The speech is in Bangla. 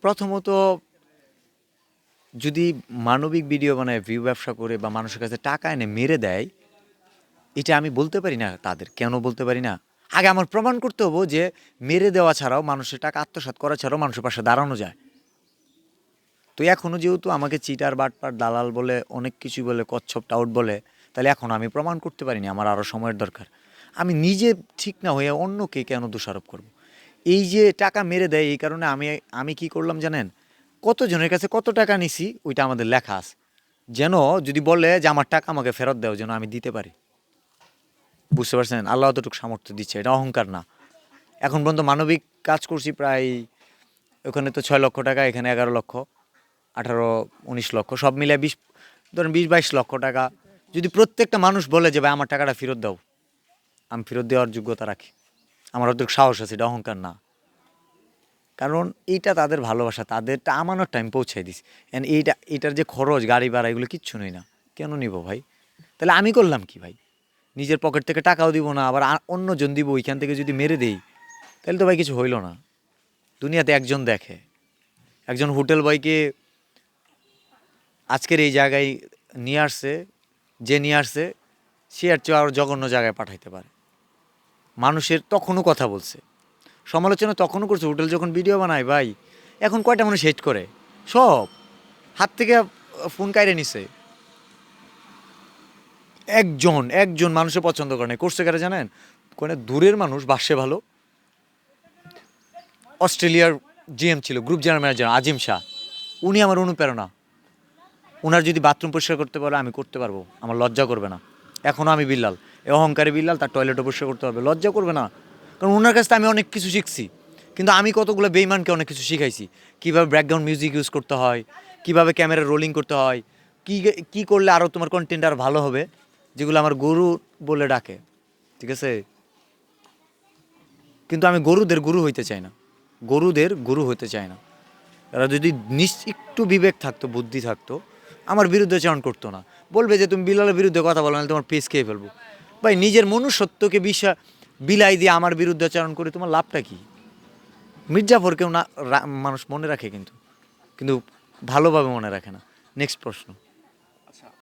প্রথমত যদি মানবিক ভিডিও বানায় ভিউ ব্যবসা করে বা মানুষের কাছে টাকা এনে মেরে দেয়, এটা আমি বলতে পারি না তাদের। কেন বলতে পারি না? আগে আমার প্রমাণ করতে হবে যে মেরে দেওয়া ছাড়াও মানুষের টাকা আত্মসাৎ করা ছাড়াও মানুষের পাশে দাঁড়ানো যায়। তো এখনও যেহেতু আমাকে চিটার, বাটপার, দালাল বলে, অনেক কিছুই বলে, কচ্ছপ, টাউট বলে, তাহলে এখনও আমি প্রমাণ করতে পারিনি। আমার আরও সময়ের দরকার। আমি নিজে ঠিক না হয়ে অন্যকে কেন দোষারোপ করব? এই যে টাকা মেরে দেয়, এই কারণে আমি আমি কি করলাম জানেন? কতজনের কাছে কত টাকা নিছি ওইটা আমাদের লেখা আছে। যেন যদি বলে যে আমার টাকা আমাকে ফেরত দাও, যেন আমি দিতে পারি। বুঝতে পারছেন? আল্লাহ অতটুকু সামর্থ্য দিচ্ছে, এটা অহংকার না। এখন পর্যন্ত মানবিক কাজ করছি প্রায়, ওখানে তো 6 লক্ষ টাকা, এখানে 11 লক্ষ, 18-19 লক্ষ, সব মিলে 20, ধরেন 20-22 লক্ষ টাকা। যদি প্রত্যেকটা মানুষ বলে যে ভাই আমার টাকাটা ফেরত দাও, আমি ফেরত দেওয়ার যোগ্যতা রাখি। আমার অতটুকু সাহস আছে, এটা অহংকার না। কারণ এইটা তাদের ভালোবাসা, তাদেরটা আমানত টাইম পৌঁছাই দিস। অ্যান্ড এটার যে খরচ, গাড়ি ভাড়া, এগুলো কিচ্ছু নই না। কেন নিব ভাই? তাহলে আমি করলাম কি ভাই? নিজের পকেট থেকে টাকাও দিব না, আবার অন্যজন দিব। ওইখান থেকে যদি মেরে দেই, তাহলে তো ভাই কিছু হইল না। দুনিয়াতে একজন দেখে, একজন হোটেল বয়কে আজকের এই জায়গায় নিয়ে আসছে, যে নিয়ে আসছে সে আর চেয়ে আরও জঘন্য জায়গায় পাঠাইতে পারে। মানুষের তখনও কথা বলছে, সমালোচনা তখনও করছে। হোটেল যখন ভিডিও বানায় ভাই, এখন কয়টা মানুষ হেট করে? সব হাত থেকে ফোন কাইরে নিছে। একজন একজন মানুষের পছন্দ করে না, করছে কারা জানেন? কোনে দূরের মানুষ, বাসে ভালো, অস্ট্রেলিয়ার জিএম ছিল, গ্রুপ জেনারেল ম্যানেজার আজিম শাহ। উনি আমার অনুপ্রেরণা। ওনার যদি বাথরুম পরিষ্কার করতে পারে আমি করতে পারবো, আমার লজ্জা করবে না। এখনও আমি বিল্লাল, এ অহংকারী বিল্লাল, তার টয়লেটও পরিষ্কার করতে পারবে, লজ্জা করবে না। কারণ ওনার কাছ থেকে আমি অনেক কিছু শিখছি। কিন্তু আমি কতগুলো বেইমানকে অনেক কিছু শিখাইছি, কীভাবে ব্যাকগ্রাউন্ড মিউজিক ইউজ করতে হয়, কীভাবে ক্যামেরা রোলিং করতে হয়, কী কী করলে আরও তোমার কন্টেন্ট আর ভালো হবে, যেগুলো আমার গরু বলে ডাকে। ঠিক আছে? কিন্তু আমি গরুদের গুরু হইতে চাই না, গরুদের গুরু হতে চাই না। তারা যদি একটু বিবেক থাকতো, বুদ্ধি থাকতো, আমার বিরুদ্ধে চারণ করতো না। বলবে যে তুমি বিলালের বিরুদ্ধে কথা বলো না, তোমার পেজ খেয়ে ফেলবো। ভাই নিজের মনুষ্যত্বকে বিলাই দিয়ে আমার বিরুদ্ধে চারণ করে তোমার লাভটা কি? মির্জাফরকেও না মানুষ মনে রাখে, কিন্তু কিন্তু ভালোভাবে মনে রাখে না। নেক্সট প্রশ্ন।